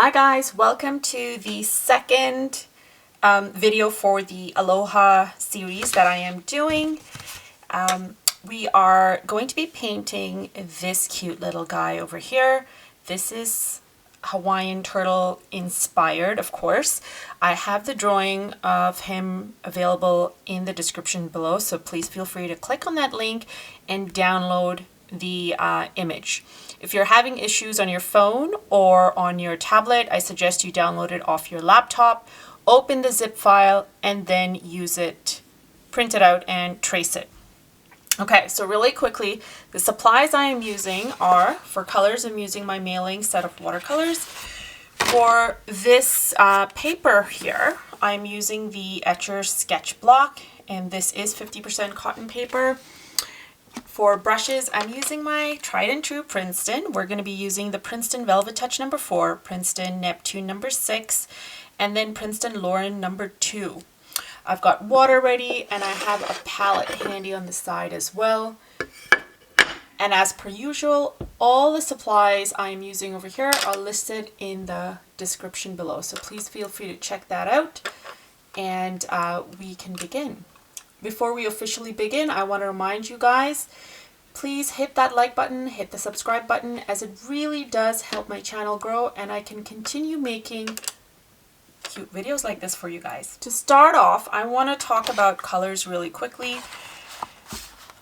Hi guys, welcome to the second video for the Aloha series that I am doing. We are going to be painting this cute little guy over here. This is Hawaiian turtle inspired, of course. I have the drawing of him available in the description below, so please feel free to click on that link and download the image. If you're having issues on your phone or on your tablet, I suggest you download it off your laptop, open the zip file, and then use it, print it out, and trace it. Okay, so really quickly, the supplies I am using are, for colors, I'm using my Mei Liang set of watercolors. For this paper here, I'm using the ETCHR sketch block, and this is 50% cotton paper. For brushes, I'm using my tried and true Princeton. We're going to be using the Princeton Velvetouch number 4, Princeton Neptune number 6, and then Princeton Lauren number 2. I've got water ready, and I have a palette handy on the side as well. And as per usual, all the supplies I'm using over here are listed in the description below. So please feel free to check that out, and we can begin. Before we officially begin, I want to remind you guys, please hit that like button, hit the subscribe button, as it really does help my channel grow and I can continue making cute videos like this for you guys. To start off, I want to talk about colors really quickly.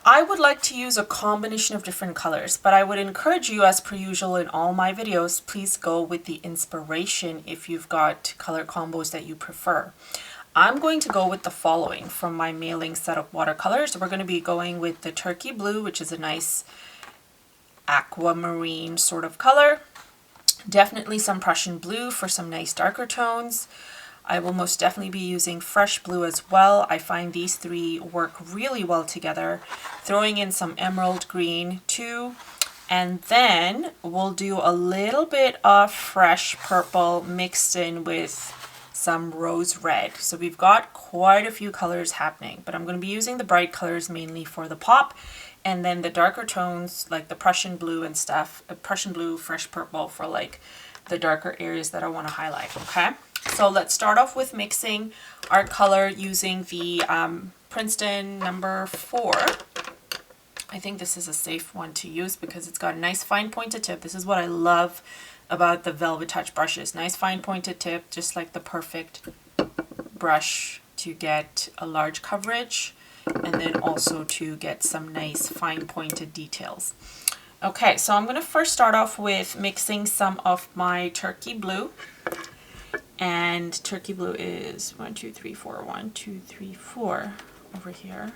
I would like to use a combination of different colors, but I would encourage you, as per usual in all my videos, please go with the inspiration if you've got color combos that you prefer. I'm going to go with the following from my Mei Liang set of watercolors. We're going to be going with the turkey blue, which is a nice aquamarine sort of color. Definitely some Prussian blue for some nice darker tones. I will most definitely be using fresh blue as well. I find these three work really well together. Throwing in some emerald green too. And then we'll do a little bit of fresh purple mixed in with some rose red. So we've got quite a few colors happening, but I'm going to be using the bright colors mainly for the pop, and then the darker tones like the Prussian blue and stuff, Prussian blue, fresh purple for like the darker areas that I want to highlight. Okay, so let's start off with mixing our color using the Princeton number 4. I think this is a safe one to use because it's got a nice fine pointed tip. This is what I love about the Velvetouch brushes. Nice fine pointed tip, just like the perfect brush to get a large coverage and then also to get some nice fine pointed details. Okay, so I'm going to first start off with mixing some of my turkey blue. And turkey blue is 1, 2, 3, 4 over here.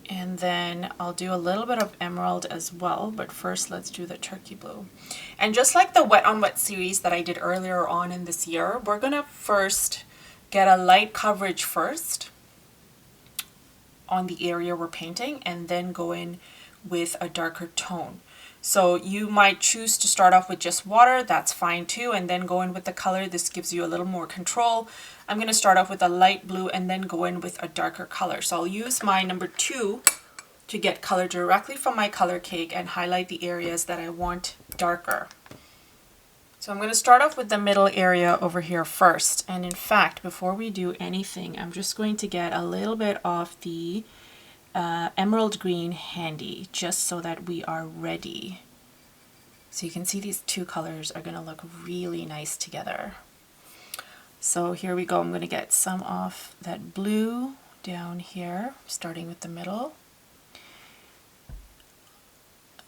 And then I'll do a little bit of emerald as well, but first let's do the turkey blue. And just like the wet on wet series that I did earlier on in this year, we're gonna first get a light coverage first on the area we're painting and then go in with a darker tone. So you might choose to start off with just water, that's fine too, and then go in with the color. This gives you a little more control. I'm going to start off with a light blue and then go in with a darker color. So I'll use my number 2 to get color directly from my color cake and highlight the areas that I want darker. So I'm going to start off with the middle area over here first. And in fact, before we do anything, I'm just going to get a little bit of the emerald green handy, just so that we are ready. So you can see these two colors are going to look really nice together. So here we go. I'm going to get some of that blue down here, starting with the middle.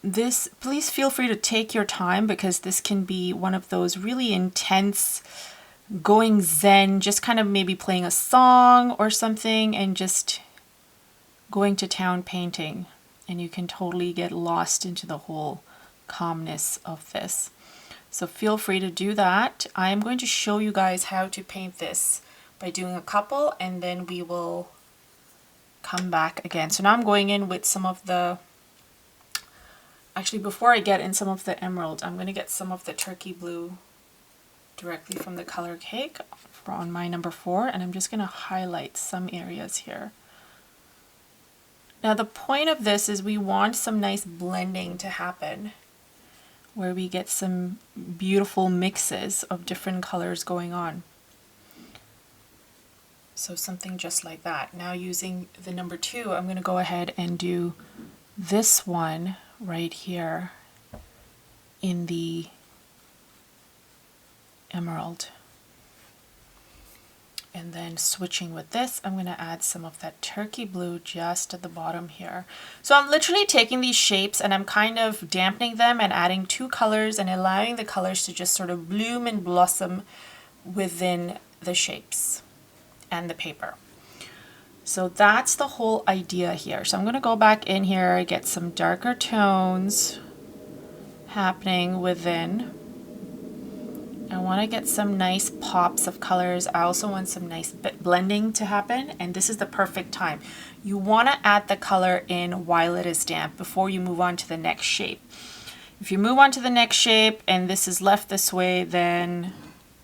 This, please feel free to take your time because this can be one of those really intense, going zen, just kind of maybe playing a song or something and just going to town painting, and you can totally get lost into the whole calmness of this. So feel free to do that. I am going to show you guys how to paint this by doing a couple, and then we will come back again. So now I'm going in with some of the, actually before I get in some of the emerald, I'm going to get some of the turkey blue directly from the color cake on my number 4, and I'm just going to highlight some areas here. Now the point of this is we want some nice blending to happen where we get some beautiful mixes of different colors going on. So something just like that. Now using the number 2, I'm going to go ahead and do this one right here in the emerald. And then switching with this, I'm going to add some of that turkey blue just at the bottom here. So I'm literally taking these shapes and I'm kind of dampening them and adding 2 colors and allowing the colors to just sort of bloom and blossom within the shapes and the paper. So that's the whole idea here. So I'm going to go back in here, get some darker tones happening within. I want to get some nice pops of colors. I also want some nice blending to happen, and this is the perfect time. You want to add the color in while it is damp before you move on to the next shape. If you move on to the next shape and this is left this way, then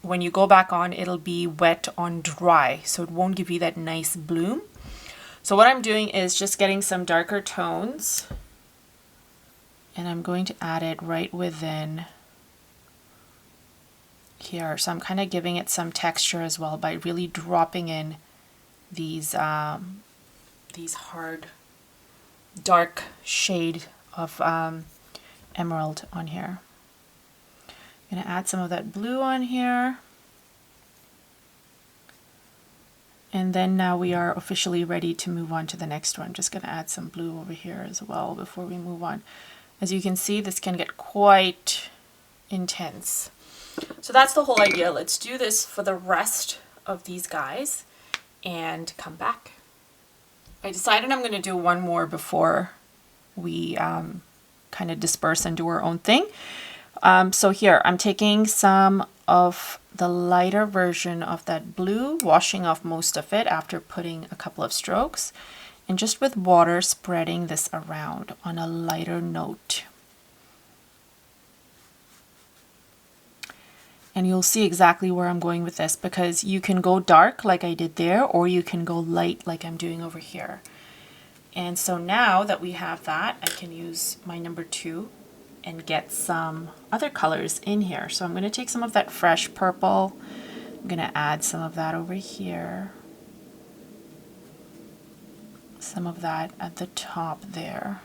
when you go back on, it'll be wet on dry, so it won't give you that nice bloom. So what I'm doing is just getting some darker tones, and I'm going to add it right within here. So I'm kind of giving it some texture as well by really dropping in these hard dark shade of emerald on here. I'm going to add some of that blue on here. And then now we are officially ready to move on to the next one. I'm just going to add some blue over here as well before we move on. As you can see, this can get quite intense. So that's the whole idea. Let's do this for the rest of these guys and come back. I decided I'm going to do one more before we kind of disperse and do our own thing. So here I'm taking some of the lighter version of that blue, washing off most of it after putting a couple of strokes, and just with water spreading this around on a lighter note. And you'll see exactly where I'm going with this, because you can go dark like I did there, or you can go light like I'm doing over here. And so now that we have that, I can use my number 2 and get some other colors in here. So I'm going to take some of that fresh purple. I'm going to add some of that over here. Some of that at the top there.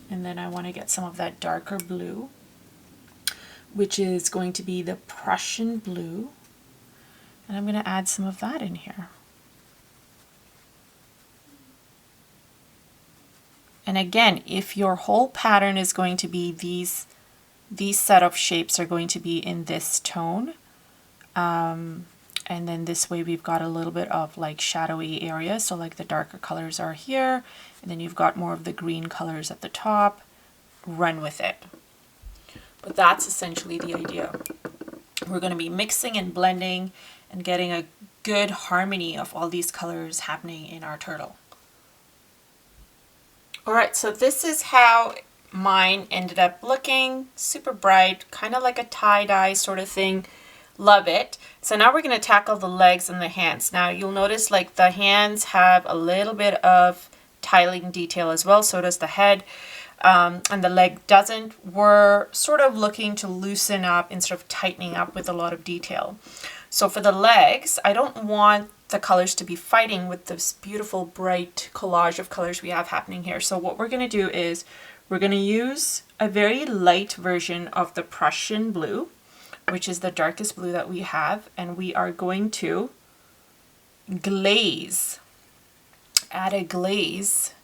And then I want to get some of that darker blue, which is going to be the Prussian blue. And I'm going to add some of that in here. And again, if your whole pattern is going to be these set of shapes are going to be in this tone, and then this way we've got a little bit of like shadowy area, so like the darker colors are here, and then you've got more of the green colors at the top. Run with it. But that's essentially the idea. We're going to be mixing and blending and getting a good harmony of all these colors happening in our turtle. Alright, so this is how mine ended up looking. Super bright, kind of like a tie-dye sort of thing. Love it. So now we're going to tackle the legs and the hands. Now you'll notice like the hands have a little bit of tiling detail as well, so does the head. And the leg doesn't. We're sort of looking to loosen up instead of tightening up with a lot of detail. So for the legs, I don't want the colors to be fighting with this beautiful bright collage of colors we have happening here. So what we're going to do is we're going to use a very light version of the Prussian blue, which is the darkest blue that we have, and we are going to glaze, add a glaze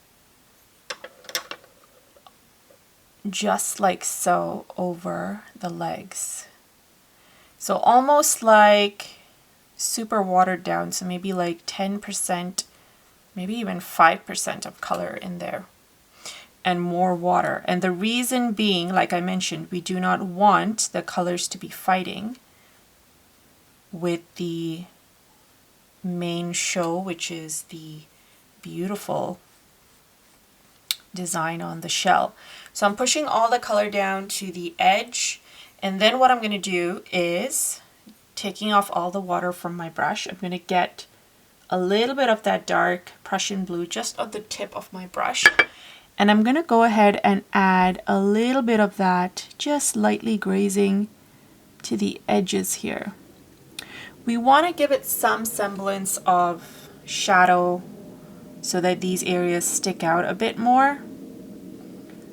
just like so over the legs. So almost like super watered down, so maybe like 10%, maybe even 5% of color in there, and more water. And the reason being, like I mentioned, we do not want the colors to be fighting with the main show, which is the beautiful design on the shell. So I'm pushing all the color down to the edge, and then what I'm going to do is taking off all the water from my brush. I'm going to get a little bit of that dark Prussian blue just on the tip of my brush, And I'm going to go ahead and add a little bit of that, just lightly grazing to the edges here. We want to give it some semblance of shadow so that these areas stick out a bit more.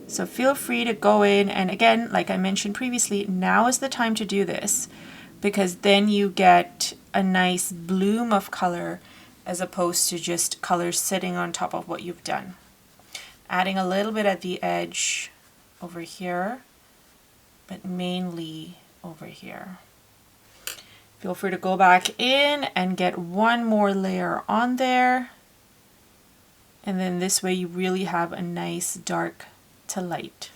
So feel free to go in, and again, like I mentioned previously, now is the time to do this, because then you get a nice bloom of color as opposed to just colors sitting on top of what you've done. Adding a little bit at the edge over here, but mainly over here. Feel free to go back in and get one more layer on there. And then this way you really have a nice dark to light.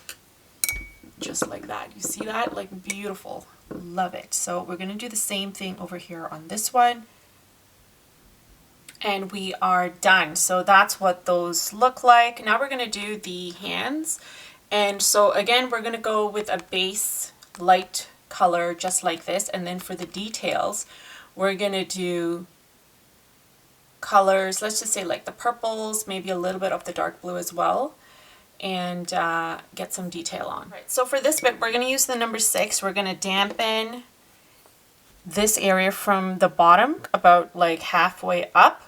Just like that. You see that? Like beautiful. Love it. So we're going to do the same thing over here on this one. And we are done. So that's what those look like. Now we're going to do the hands. And so again, we're going to go with a base light color just like this. And then for the details, we're going to do colors, let's just say like the purples, maybe a little bit of the dark blue as well, and get some detail on. Right, so for this bit, we're going to use the number 6. We're going to dampen this area from the bottom about like halfway up.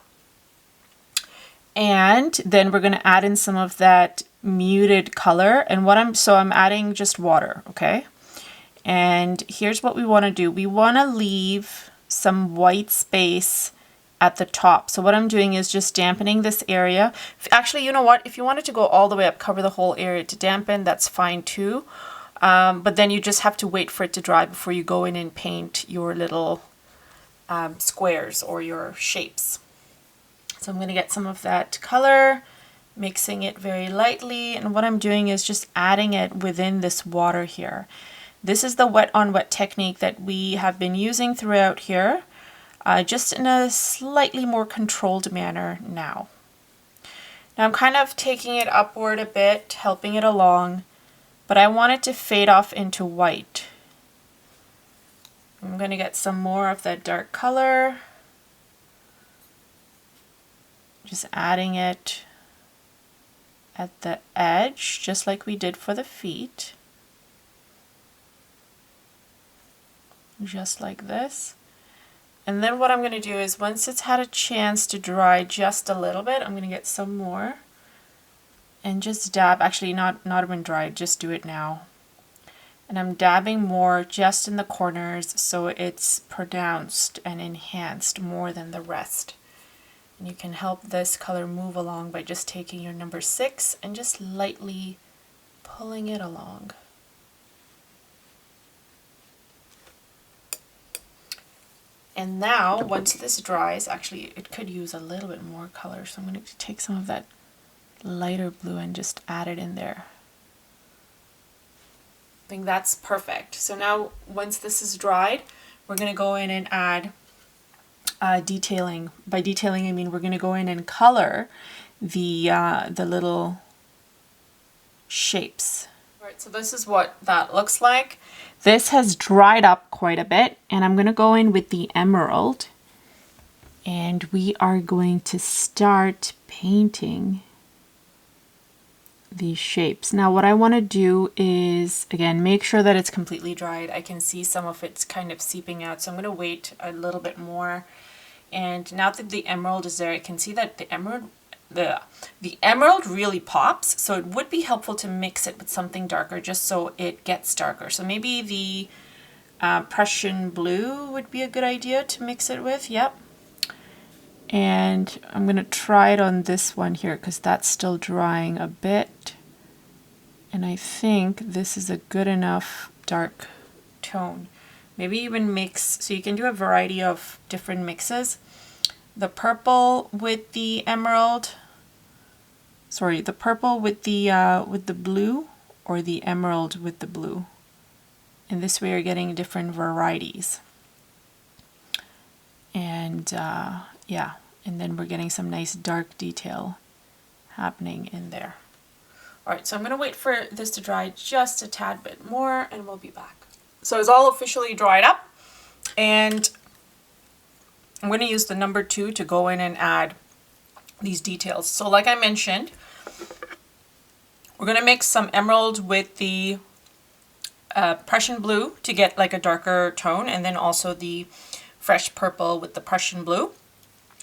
And then we're going to add in some of that muted color. And I'm adding just water, okay? And here's what we want to do. We want to leave some white space at the top. So what I'm doing is just dampening this area. Actually, you know what? If you wanted to go all the way up, cover the whole area to dampen, that's fine too. But then you just have to wait for it to dry before you go in and paint your little squares or your shapes. So I'm going to get some of that color, mixing it very lightly. And what I'm doing is just adding it within this water here. This is the wet on wet technique that we have been using throughout here. Just in a slightly more controlled manner now. Now I'm kind of taking it upward a bit, helping it along, but I want it to fade off into white. I'm going to get some more of that dark color, just adding it at the edge, just like we did for the feet. Just like this. And then what I'm going to do is once it's had a chance to dry just a little bit, I'm going to get some more and just dab, actually not even dried, just do it now. And I'm dabbing more just in the corners so it's pronounced and enhanced more than the rest. And you can help this color move along by just taking your number 6 and just lightly pulling it along. And now, once this dries, actually it could use a little bit more color, so I'm going to take some of that lighter blue and just add it in there. I think that's perfect. So now, once this is dried, we're going to go in and add detailing. By detailing, I mean we're going to go in and color the little shapes. All right, so this is what that looks like. This has dried up quite a bit, and I'm going to go in with the emerald, and we are going to start painting these shapes. Now what I want to do is, again, make sure that it's completely dried. I can see some of it's kind of seeping out, so I'm going to wait a little bit more. And now that the emerald is there, I can see that the emerald really pops, so it would be helpful to mix it with something darker just so it gets darker. So maybe the Prussian blue would be a good idea to mix it with. Yep. And I'm going to try it on this one here because that's still drying a bit. And I think this is a good enough dark tone. Maybe even mix, so you can do a variety of different mixes. The purple with the emerald, sorry, the purple with the blue, or the emerald with the blue. And this way you're getting different varieties. And yeah, and then we're getting some nice dark detail happening in there. All right, so I'm gonna wait for this to dry just a tad bit more and we'll be back. So it's all officially dried up, and I'm going to use the number 2 to go in and add these details. So like I mentioned, We're going to mix some emerald with the Prussian blue to get like a darker tone, and then also the fresh purple with the Prussian blue.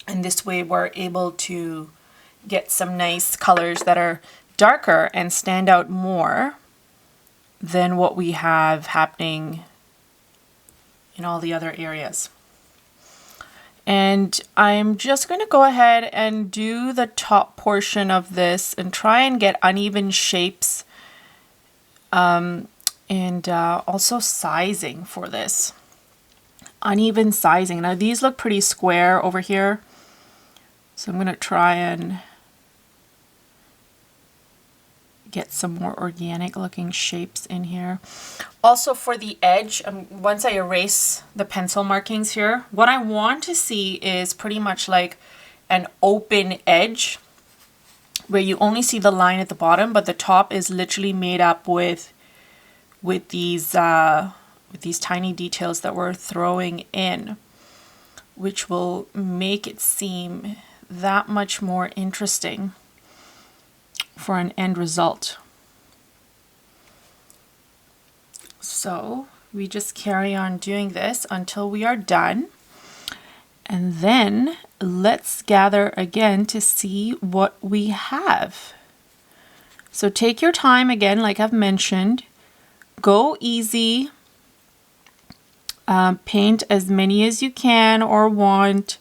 And this way we're able to get some nice colors that are darker and stand out more than what we have happening in all the other areas. And I'm just going to go ahead and do the top portion of this and try and get uneven shapes, and also sizing for this. Uneven sizing. Now these look pretty square over here, so I'm going to try and get some more organic looking shapes in here. Also for the edge, once I erase the pencil markings here, what I want to see is pretty much like an open edge where you only see the line at the bottom, but the top is literally made up with these tiny details that we're throwing in, which will make it seem that much more interesting for an end result. So we just carry on doing this until we are done, and then let's gather again to see what we have. So take your time again, like I've mentioned, go easy, paint as many as you can or want.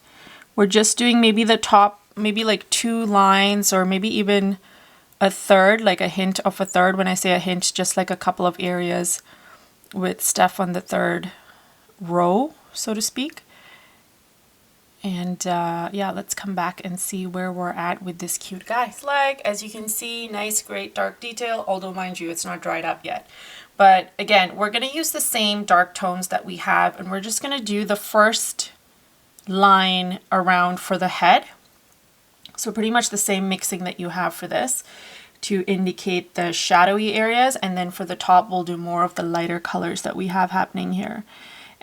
We're just doing maybe the top, maybe like 2 lines, or maybe even a third, like a hint of a third. When I say a hint, just like a couple of areas with stuff on the 3rd row, so to speak. And yeah, let's come back and see where we're at with this cute guy. Like, as you can see, nice, great dark detail, although mind you, it's not dried up yet. But again, we're going to use the same dark tones that we have, and we're just going to do the first line around for the head. So pretty much the same mixing that you have for this to indicate the shadowy areas, and then for the top we'll do more of the lighter colors that we have happening here.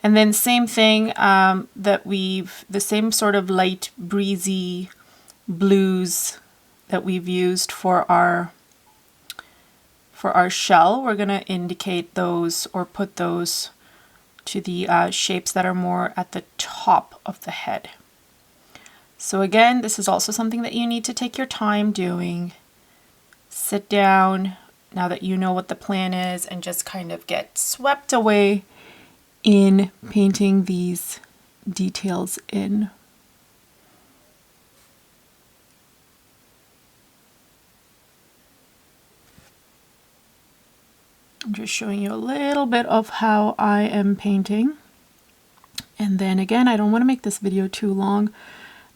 And then same thing, the same sort of light breezy blues that we've used for our shell. We're going to indicate those or put those to the shapes that are more at the top of the head. So again, this is also something that you need to take your time doing. Sit down now that you know what the plan is and just kind of get swept away in painting these details in. I'm just showing you a little bit of how I am painting. And then again, I don't want to make this video too long.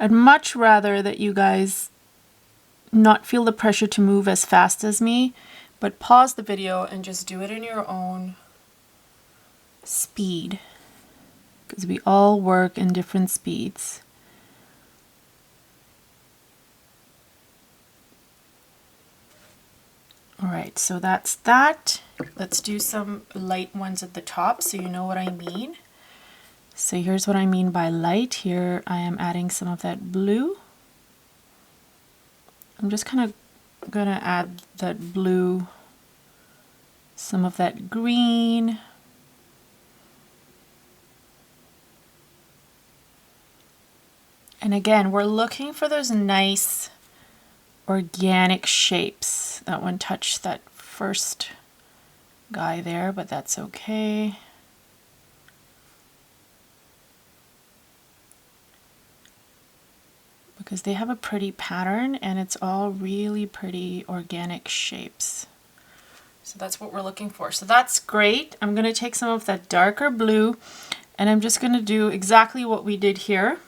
I'd much rather that you guys not feel the pressure to move as fast as me, but pause the video and just do it in your own speed, because we all work in different speeds. All right, so that's that. Let's do some light ones at the top so you know what I mean. So here's what I mean by light. Here I am adding some of that blue. I'm just kind of gonna add that blue, some of that green, and again, we're looking for those nice organic shapes. That one touched that first guy there, but that's okay. Because they have a pretty pattern and it's all really pretty organic shapes. So that's what we're looking for. So that's great. I'm going to take some of that darker blue and I'm just going to do exactly what we did here.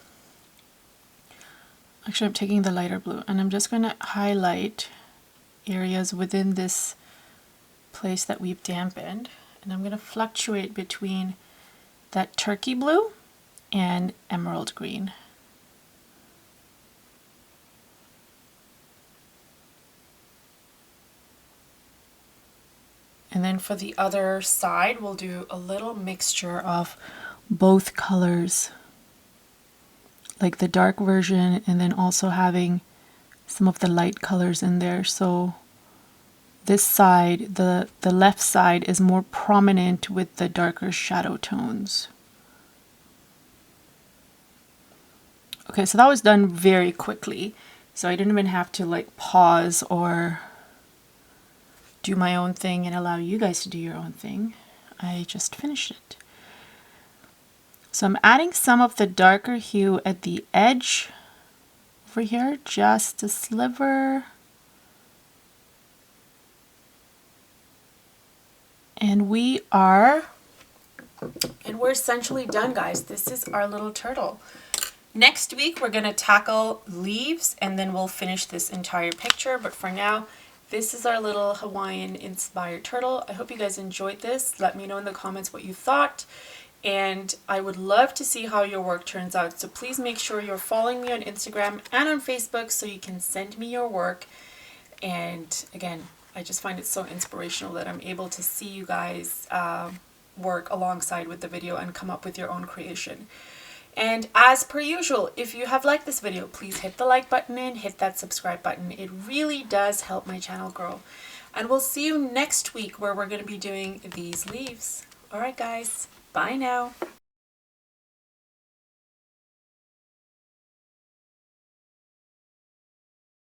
Actually, I'm taking the lighter blue and I'm just going to highlight areas within this place that we've dampened. And I'm going to fluctuate between that turkey blue and emerald green. And then for the other side, we'll do a little mixture of both colors, like the dark version and then also having some of the light colors in there. So this side, the left side, is more prominent with the darker shadow tones. Okay, so that was done very quickly. So I didn't even have to like pause or do my own thing and allow you guys to do your own thing. I just finished it. So I'm adding some of the darker hue at the edge over here, just a sliver. And we're essentially done, guys. This is our little turtle. Next week, we're going to tackle leaves and then we'll finish this entire picture. But for now, this is our little Hawaiian inspired turtle. I hope you guys enjoyed this. Let me know in the comments what you thought. And I would love to see how your work turns out. So please make sure you're following me on Instagram and on Facebook so you can send me your work. And again, I just find it so inspirational that I'm able to see you guys work alongside with the video and come up with your own creation. And as per usual, if you have liked this video, please hit the like button and hit that subscribe button. It really does help my channel grow. And we'll see you next week where we're going to be doing these leaves. All right, guys. Bye now.